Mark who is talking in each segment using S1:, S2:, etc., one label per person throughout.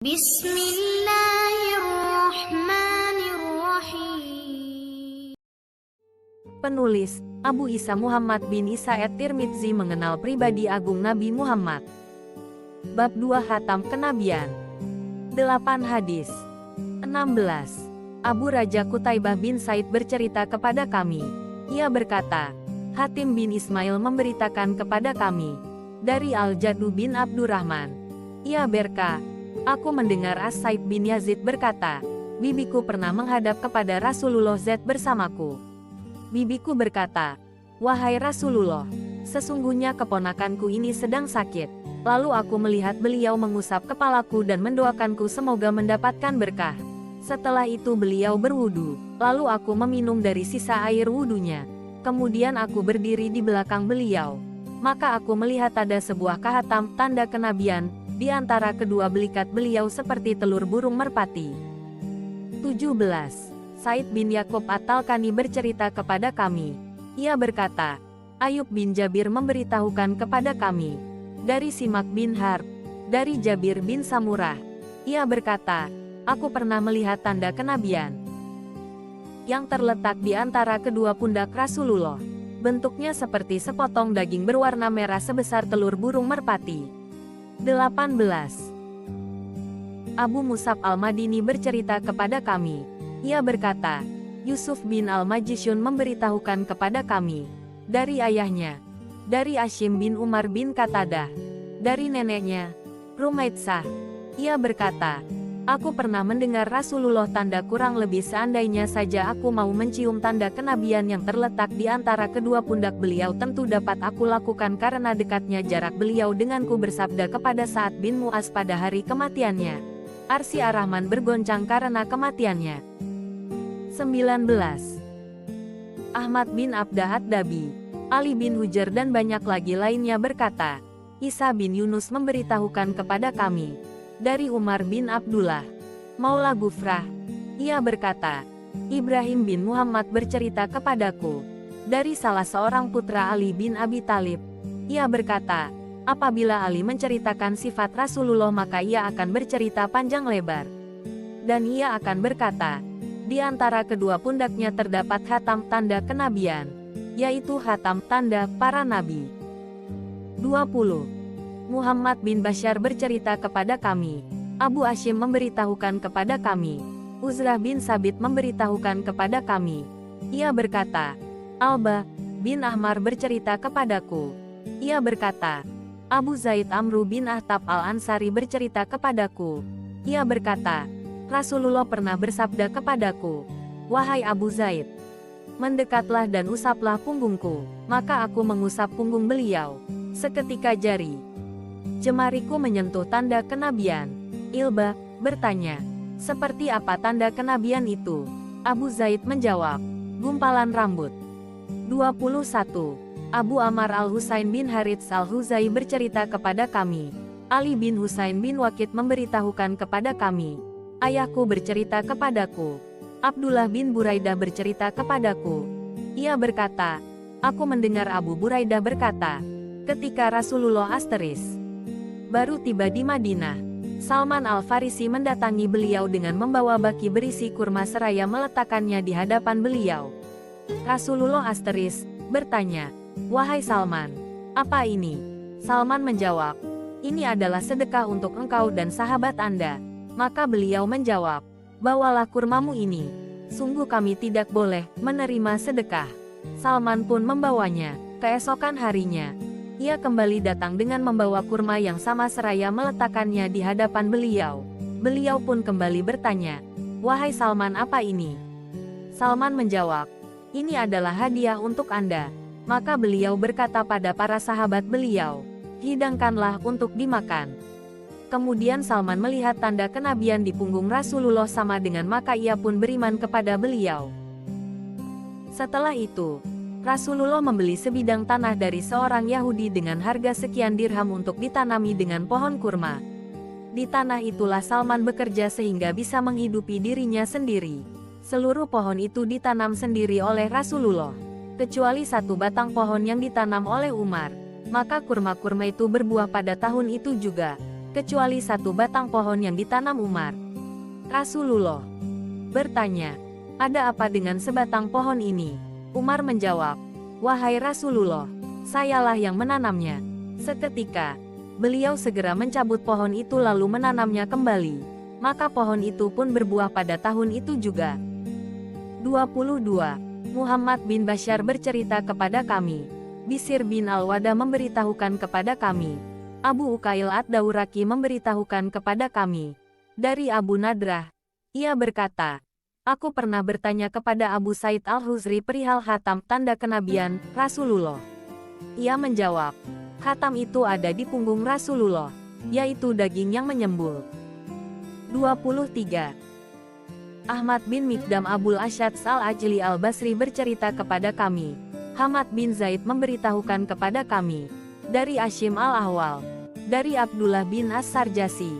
S1: Bismillahirrahmanirrahim.
S2: Penulis, Abu Isa Muhammad bin Isa at-Tirmidzi mengenal pribadi agung Nabi Muhammad. Bab 2 Khatam Kenabian. 8 Hadis 16. Abu Raja Qutaibah bin Said bercerita kepada kami. Ia berkata, Hatim bin Ismail memberitakan kepada kami. Dari Al-Jadu bin Abdurrahman. Ia berkata, aku mendengar As-Saib bin Yazid berkata, bibiku pernah menghadap kepada Rasulullah Z bersamaku. Bibiku berkata, wahai Rasulullah, sesungguhnya keponakanku ini sedang sakit. Lalu aku melihat beliau mengusap kepalaku dan mendoakanku semoga mendapatkan berkah. Setelah itu beliau berwudu, lalu aku meminum dari sisa air wudunya. Kemudian aku berdiri di belakang beliau. Maka aku melihat ada sebuah khatam, tanda kenabian, di antara kedua belikat beliau seperti telur burung merpati. 17. Said bin Yakub At-Talkani bercerita kepada kami. Ia berkata, Ayub bin Jabir memberitahukan kepada kami. Dari Simak bin Harb, dari Jabir bin Samurah. Ia berkata, aku pernah melihat tanda kenabian yang terletak di antara kedua pundak Rasulullah. Bentuknya seperti sepotong daging berwarna merah sebesar telur burung merpati. 18. Abu Musab Al-Madini bercerita kepada kami. Ia berkata, Yusuf bin Al-Majishun memberitahukan kepada kami. Dari ayahnya, dari Ashim bin Umar bin Qatadah, dari neneknya, Rumaidsah. Ia berkata, aku pernah mendengar Rasulullah tanda kurang lebih seandainya saja aku mau mencium tanda kenabian yang terletak di antara kedua pundak beliau tentu dapat aku lakukan karena dekatnya jarak beliau denganku bersabda kepada Sa'ad bin Mu'az pada hari kematiannya. Arsy Ar-Rahman bergoncang karena kematiannya. 19. Ahmad bin Abdah Ad-Dabi, Ali bin Hujar dan banyak lagi lainnya berkata, Isa bin Yunus memberitahukan kepada kami. Dari Umar bin Abdullah, Maula Gufrah. Ia berkata, Ibrahim bin Muhammad bercerita kepadaku. Dari salah seorang putra Ali bin Abi Thalib. Ia berkata, apabila Ali menceritakan sifat Rasulullah maka ia akan bercerita panjang lebar. Dan ia akan berkata, di antara kedua pundaknya terdapat khatam tanda kenabian, yaitu khatam tanda para nabi. 20. Muhammad bin Bashar bercerita kepada kami. Abu Ashim memberitahukan kepada kami. Uzrah bin Sabit memberitahukan kepada kami. Ia berkata, Alba bin Ahmar bercerita kepadaku. Ia berkata, Abu Zaid Amru bin Ahtab Al-Ansari bercerita kepadaku. Ia berkata, Rasulullah pernah bersabda kepadaku, wahai Abu Zaid, mendekatlah dan usaplah punggungku. Maka aku mengusap punggung beliau. Seketika jemariku menyentuh tanda kenabian. Ilba bertanya, seperti apa tanda kenabian itu? Abu Zaid menjawab, gumpalan rambut. 21. Abu Amar Al-Husain bin Harits Al-Huzai bercerita kepada kami. Ali bin Husain bin Waqid memberitahukan kepada kami. Ayahku bercerita kepadaku. Abdullah bin Buraidah bercerita kepadaku. Ia berkata, aku mendengar Abu Buraidah berkata, ketika Rasulullah baru tiba di Madinah, Salman Al-Farisi mendatangi beliau dengan membawa baki berisi kurma seraya meletakkannya di hadapan beliau. Rasulullah bertanya, wahai Salman, apa ini? Salman menjawab, ini adalah sedekah untuk engkau dan sahabat Anda. Maka beliau menjawab, bawalah kurmamu ini. Sungguh kami tidak boleh menerima sedekah. Salman pun membawanya. Keesokan harinya, ia kembali datang dengan membawa kurma yang sama seraya meletakkannya di hadapan beliau. Beliau pun kembali bertanya, wahai Salman apa ini? Salman menjawab, ini adalah hadiah untuk Anda. Maka beliau berkata pada para sahabat beliau, hidangkanlah untuk dimakan. Kemudian Salman melihat tanda kenabian di punggung Rasulullah sama dengan maka ia pun beriman kepada beliau. Setelah itu, Rasulullah membeli sebidang tanah dari seorang Yahudi dengan harga sekian dirham untuk ditanami dengan pohon kurma. Di tanah itulah Salman bekerja sehingga bisa menghidupi dirinya sendiri. Seluruh pohon itu ditanam sendiri oleh Rasulullah, kecuali satu batang pohon yang ditanam oleh Umar. Maka kurma-kurma itu berbuah pada tahun itu juga. kecuali satu batang pohon yang ditanam Umar. Rasulullah bertanya, "Ada apa dengan sebatang pohon ini?" Umar menjawab, "Wahai Rasulullah, sayalah yang menanamnya." Seketika, beliau segera mencabut pohon itu lalu menanamnya kembali. Maka pohon itu pun berbuah pada tahun itu juga. 22. Muhammad bin Bashar bercerita kepada kami. Bishr bin Al-Wada memberitahukan kepada kami. Abu Ukail ad-Dauraki memberitahukan kepada kami. Dari Abu Nadrah, ia berkata, "Aku pernah bertanya kepada Abu Said Al-Huzri perihal khatam tanda kenabian Rasulullah." Ia menjawab, "Khatam itu ada di punggung Rasulullah, yaitu daging yang menyembul." 23. Ahmad bin Mikdam Abul Asyad Al-Ajli Al-Basri bercerita kepada kami. Hamad bin Zaid memberitahukan kepada kami. Dari Ashim Al-Ahwal. Dari Abdullah bin As-Sarjasi.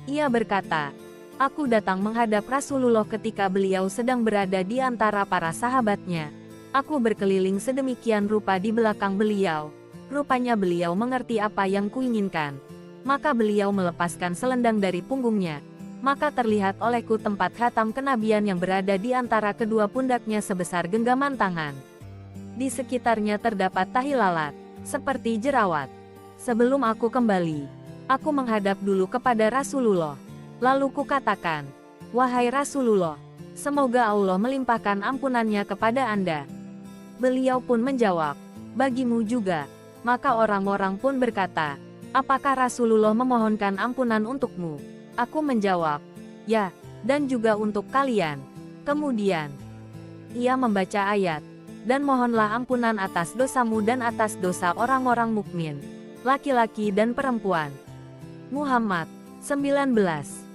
S2: Ia berkata, "Aku datang menghadap Rasulullah ketika beliau sedang berada di antara para sahabatnya. Aku berkeliling sedemikian rupa di belakang beliau. Rupanya beliau mengerti apa yang kuinginkan. Maka beliau melepaskan selendang dari punggungnya. Maka terlihat olehku tempat khatam kenabian yang berada di antara kedua pundaknya sebesar genggaman tangan. Di sekitarnya terdapat tahi lalat, seperti jerawat. Sebelum aku kembali, aku menghadap dulu kepada Rasulullah. Lalu kukatakan, 'Wahai Rasulullah, semoga Allah melimpahkan ampunannya kepada Anda.' Beliau pun menjawab, 'Bagimu juga.' Maka orang-orang pun berkata, 'Apakah Rasulullah memohonkan ampunan untukmu?' Aku menjawab, 'Ya, dan juga untuk kalian.' Kemudian, ia membaca ayat, 'Dan mohonlah ampunan atas dosamu dan atas dosa orang-orang mukmin, laki-laki dan perempuan.' Muhammad 19.